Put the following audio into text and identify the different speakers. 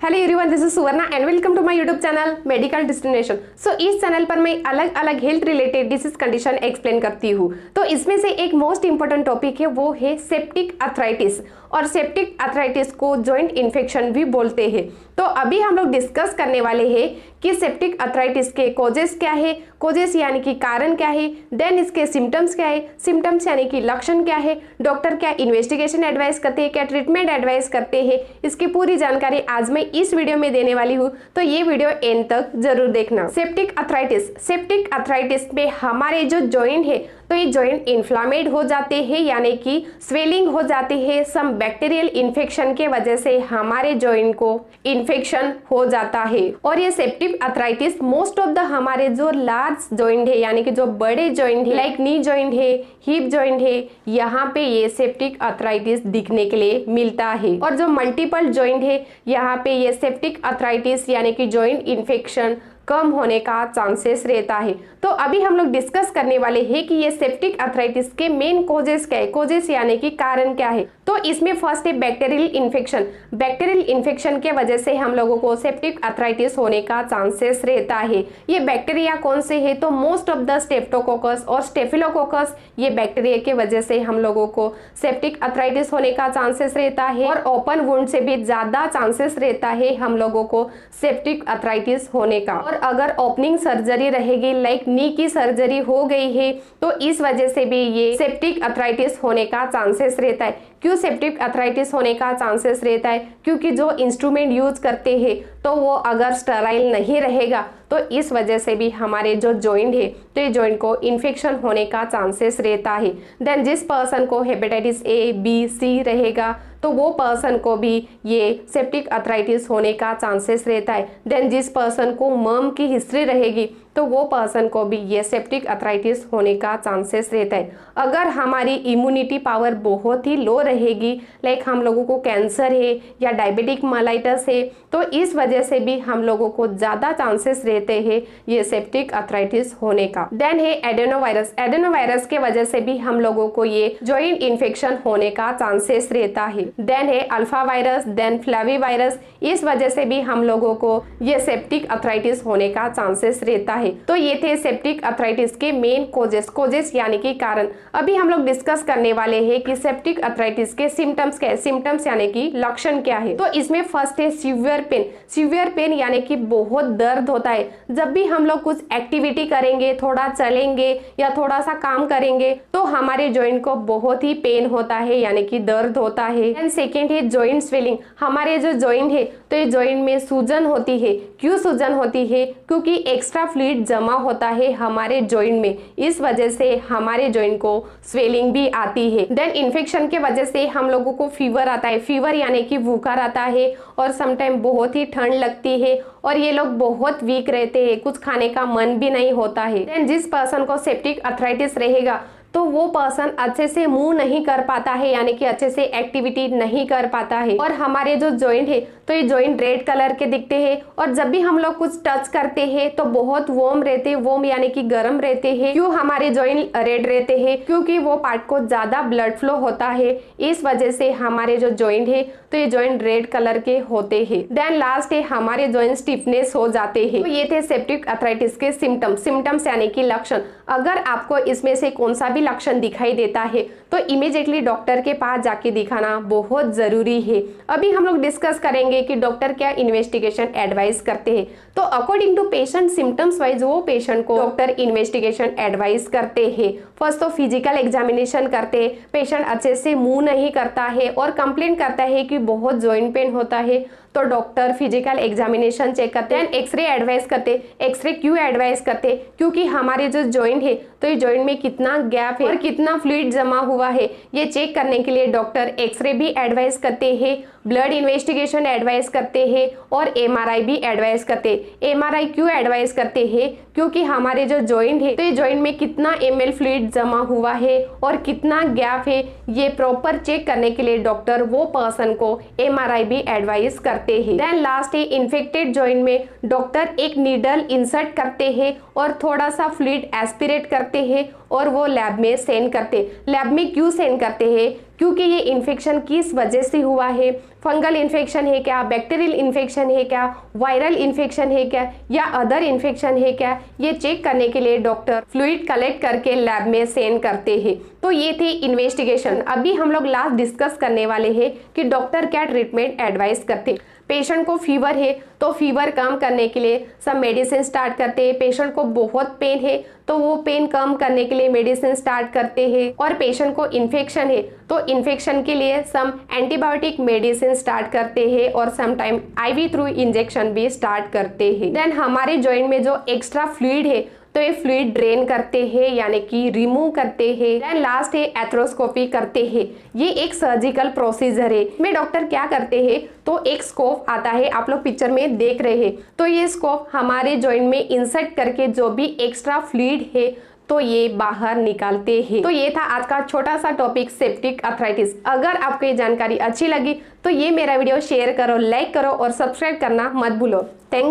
Speaker 1: Hello everyone, this is Suvarna and welcome to my YouTube channel medical destination. So इस channel पर मैं अलग अलग health related disease condition explain करती हूँ। तो इसमें से एक मोस्ट इंपॉर्टेंट टॉपिक है, वो है सेप्टिक आर्थराइटिस। और सेप्टिक आर्थराइटिस को जॉइंट इन्फेक्शन भी बोलते हैं। तो अभी हम लोग डिस्कस करने वाले हैं कि सेप्टिक आर्थराइटिस के कॉजेस क्या है, कॉजेस यानी कि कारण क्या है, देन इसके सिम्टम्स क्या है, सिम्टम्स यानी कि लक्षण क्या है, डॉक्टर क्या इन्वेस्टिगेशन एडवाइस करते हैं, क्या ट्रीटमेंट एडवाइस करते हैं, इसकी पूरी जानकारी आज मैं इस वीडियो में देने वाली हूँ। तो ये वीडियो एंड तक जरूर देखना। सेप्टिक आर्थराइटिस में हमारे जो जॉइंट है, तो ये जॉइंट इन्फ्लामेड हो जाते हैं, यानी कि स्वेलिंग हो जाती है। सम बैक्टीरियल इन्फेक्शन के वजह से हमारे जॉइंट को इन्फेक्शन हो जाता है। और ये septic arthritis most of the हमारे जो लार्ज जॉइंट है, यानी कि जो बड़े जॉइंट है, लाइक नी जॉइंट है, हिप जॉइंट है, यहाँ पे ये सेप्टिक आर्थराइटिस दिखने के लिए मिलता है। और जो मल्टीपल जॉइंट है, यहाँ पे ये सेप्टिक आर्थराइटिस यानी कि जॉइंट इन्फेक्शन कम होने का चांसेस रहता है। तो अभी हम लोग डिस्कस करने वाले हैं कि ये सेप्टिक आर्थराइटिस के मेन कॉजेस क्या है, कॉजेस यानी कि कारण क्या है। तो इसमें फर्स्ट है बैक्टीरियल इन्फेक्शन। बैक्टीरियल इन्फेक्शन के वजह से हम लोगों को सेप्टिक आर्थराइटिस होने का चांसेस रहता है। ये बैक्टीरिया कौन से है, तो मोस्ट ऑफ द स्ट्रेप्टोकोकस और स्टेफिलोकोकस, ये बैक्टीरिया के वजह से हम लोगों को सेप्टिक आर्थराइटिस होने का चांसेस रहता है। और ओपन वुंड से भी ज्यादा चांसेस रहता है हम लोगों को सेप्टिक आर्थराइटिस होने का। और अगर ओपनिंग सर्जरी रहेगी, लाइक नी की सर्जरी हो गई है, तो इस वजह से भी ये सेप्टिक आर्थराइटिस होने का चांसेस रहता है। क्यों सेप्टिक आर्थराइटिस होने का चांसेस रहता है? क्योंकि जो इंस्ट्रूमेंट यूज करते हैं तो वो अगर स्टराइल नहीं रहेगा, तो इस वजह से भी हमारे जो जॉइंट है, तो ये जॉइंट को इन्फेक्शन होने का चांसेस रहता है। देन जिस पर्सन को हेपेटाइटिस ए बी सी रहेगा, तो वो पर्सन को भी ये सेप्टिक आर्थराइटिस होने का चांसेस रहता है। देन जिस पर्सन को मम की हिस्ट्री रहेगी, तो वो पर्सन को भी ये सेप्टिक आर्थराइटिस होने का चांसेस रहता है। अगर हमारी इम्यूनिटी पावर बहुत ही लो रहेगी, लाइक हम लोगों को कैंसर है या डायबिटिक मेलाइटस है, तो इस वजह से भी हम लोगों को ज्यादा चांसेस रहते हैं ये सेप्टिक आर्थराइटिस होने का। देन है एडेनोवायरस। एडेनोवायरस के वजह से भी हम लोगों को ये जॉइंट इन्फेक्शन होने का चांसेस रहता है। देन है अल्फावायरस, देन फ्लाविवायरस, इस वजह से भी हम लोगों को ये सेप्टिक आर्थराइटिस होने का चांसेस रहता है। तो ये थे सेप्टिक आर्थराइटिस के मेन कॉजेस यानी कि कारण। अभी हम लोग डिस्कस करने वाले हैं कि सेप्टिक आर्थराइटिस के सिम्टम्स क्या है, सिम्टम्स यानी कि लक्षण क्या है। तो इसमें फर्स्ट है सीवियर पेन। सीवियर पेन यानी कि बहुत दर्द होता है। जब भी हम लोग कुछ एक्टिविटी करेंगे, थोड़ा चलेंगे या थोड़ा सा काम करेंगे, तो हमारे जॉइंट को बहुत ही पेन होता है, यानी कि दर्द होता है। एंड सेकेंड है जॉइंट स्वेलिंग। हमारे जो जॉइंट है, तो ये जॉइंट में सूजन होती है। क्यों सूजन होती है? क्योंकि एक्स्ट्रा फ्लूइड जमा होता है हमारे जॉइंट में, इस वजह से हमारे जॉइंट को स्वेलिंग भी आती है। देन इन्फेक्शन के वजह से हम लोगों को फीवर आता है। फीवर यानी कि बुखार आता है, और समटाइम बहुत ही ठंड लगती है, और ये लोग बहुत वीक रहते हैं, कुछ खाने का मन भी नहीं होता है। देन जिस पर्सन को सेप्टिक आर्थराइटिस रहेगा, तो वो पर्सन अच्छे से मूव नहीं कर पाता है, यानी कि अच्छे से एक्टिविटी नहीं कर पाता है। और हमारे जो जॉइंट है, तो ये जॉइंट रेड कलर के दिखते हैं। और जब भी हम लोग कुछ टच करते हैं तो बहुत वार्म रहते हैं, वार्म यानी कि गर्म रहते हैं। क्यों हमारे जॉइंट रेड रहते हैं? क्योंकि वो पार्ट को ज्यादा ब्लड फ्लो होता है, इस वजह से हमारे जो जॉइंट है, तो ये जॉइंट रेड कलर के होते हैं। देन लास्ट है हमारे जॉइंट स्टिफनेस हो जाते हैं। तो ये थे सेप्टिक आर्थराइटिस के सिम्टम्स यानी कि लक्षण। अगर आपको इसमें से कौन सा भी लक्षण दिखाई देता है, तो इमीडिएटली डॉक्टर के पास जाके दिखाना बहुत जरूरी है। अभी हम लोग डिस्कस करेंगे कि डॉक्टर क्या इन्वेस्टिगेशन एडवाइस करते हैं। तो according to patient symptoms wise वो पेशेंट को डॉक्टर इन्वेस्टिगेशन एडवाइस करते हैं। फर्स्ट तो फिजिकल एग्जामिनेशन करते हैं। पेशेंट अच्छे से मूव नहीं करता है और कंप्लेंट करता है कि बहुत जॉइंट पेन होता है, तो डॉक्टर फिजिकल एग्जामिनेशन चेक करते हैं, एक्सरे एडवाइस करते। एक्सरे क्यों एडवाइस करते? क्योंकि हमारे जो जॉइंट है, तो ये जॉइंट में कितना गैप है और कितना फ्लूइड जमा हुआ है, ये चेक करने के लिए डॉक्टर एक्सरे भी एडवाइस करते हैं, ब्लड इन्वेस्टिगेशन एडवाइस करते हैं, और एमआरआई भी एडवाइस करते हैं। एमआरआई क्यों एडवाइस करते हैं? क्योंकि हमारे जो जॉइंट है, तो ये जॉइंट में कितना ml फ्लूइड जमा हुआ है और कितना गैप है, ये प्रॉपर चेक करने के लिए डॉक्टर वो पर्सन को एमआरआई भी एडवाइस करते हैं। देन लास्ट है इन्फेक्टेड जॉइंट में डॉक्टर एक नीडल इंसर्ट करते हैं और थोड़ा सा फ्लूइड एस्पिरेट करते हैं, और वो लैब में सेंड करते। लैब में क्यों सेंड करते हैं? क्योंकि ये इन्फेक्शन किस वजह से हुआ है, फंगल इन्फेक्शन है क्या, बैक्टीरियल इन्फेक्शन है क्या, वायरल इन्फेक्शन है क्या, या अदर इन्फेक्शन है क्या, ये चेक करने के लिए डॉक्टर फ्लूइड कलेक्ट करके लैब में सेंड करते हैं। तो ये थे इन्वेस्टिगेशन। अभी हम लोग लास्ट डिस्कस करने वाले हैं कि डॉक्टर क्या ट्रीटमेंट एडवाइस करते। पेशेंट को फीवर है तो फीवर कम करने के लिए सब मेडिसिन स्टार्ट करते हैं। पेशेंट को बहुत पेन है तो वो पेन कम करने के लिए मेडिसिन स्टार्ट करते हैं। और पेशेंट को इन्फेक्शन है तो इन्फेक्शन के लिए सम एंटीबायोटिक मेडिसिन स्टार्ट करते हैं और some time IV through injection भी स्टार्ट करते हैं। देन हमारे जॉइंट में जो एक्स्ट्रा फ्लूइड है तो ये फ्लूइड ड्रेन करते हैं यानी कि रिमूव करते हैं। देन लास्ट है आर्थ्रोस्कोपी करते हैं। ये एक सर्जिकल प्रोसीजर है। इसमें डॉक्टर क्या करते हैं तो एक स्कोप आता है, आप लोग पिक्चर में देख रहे हैं। तो ये स्कोप हमारे जॉइंट में इंसर्ट करके जो भी एक्स्ट्रा फ्लूइड है तो ये बाहर निकालते हैं। तो ये था आज का छोटा सा टॉपिक सेप्टिक आर्थराइटिस। अगर आपको ये जानकारी अच्छी लगी तो ये मेरा वीडियो शेयर करो, लाइक करो और सब्सक्राइब करना मत भूलो। थैंक